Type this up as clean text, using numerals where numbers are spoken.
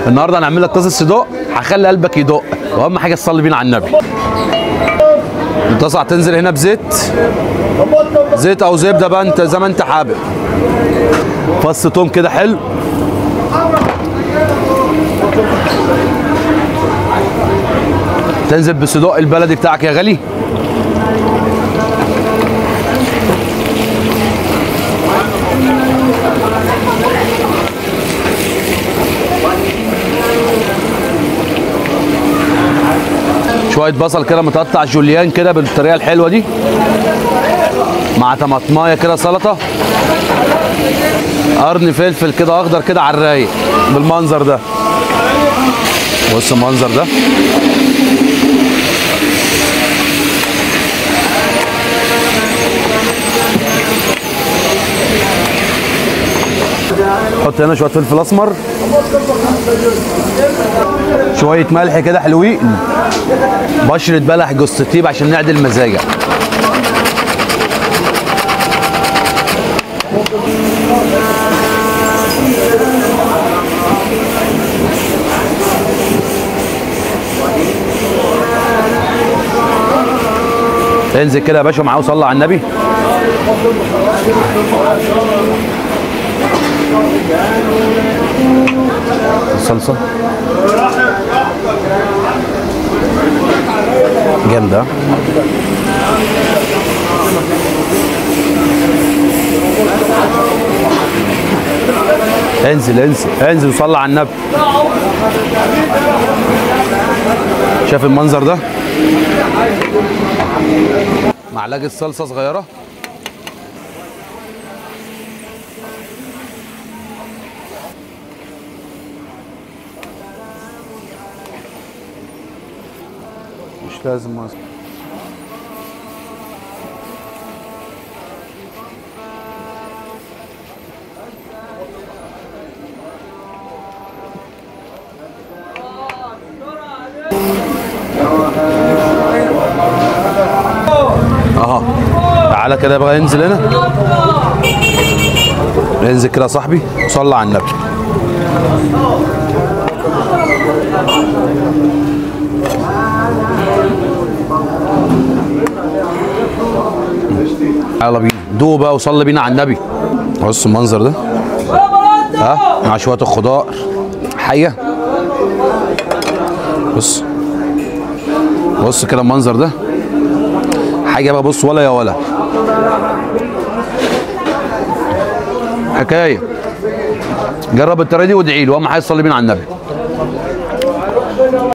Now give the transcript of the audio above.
النهارده هنعمل لك طاسه صدق هخلي قلبك يدق، واهم حاجه تصلي بينا على النبي. الطاسه هتنزل هنا زيت او زبده بقى انت زي ما انت حابب. فص توم كده حلو، تنزل بصدق البلدي بتاعك يا غالي. شويه بصل كده متقطع جوليان كده بالطريقه الحلوه دي، مع طماطمايه كده سلطه، قرن فلفل كده اخضر كده على الرايق بالمنظر ده. بص المنظر ده. حط هنا شويه فلفل اسمر، شويه ملح كده حلوين، بشره بلح جوز الطيب عشان نعدل مزاجك. انزل كده يا باشا معاه وصلي على النبي. الصلصه جامده. انزل وصلي على النبي. شايف المنظر ده؟ معلقه صلصه صغيره، مش لازم مصر. اهو تعالى كده بقى، انزل هنا، انزل كده يا صاحبي وصلي على النبي. يلا بينا دوق بقى وصلي بينا على النبي. بص المنظر ده، ها، مع شويه الخضار حيه. بص كده المنظر ده حاجه بقى. بص ولا يا ولا حكايه. جرب الطريقه دي وادعي له، اهم حاجه تصلي بينا على النبي.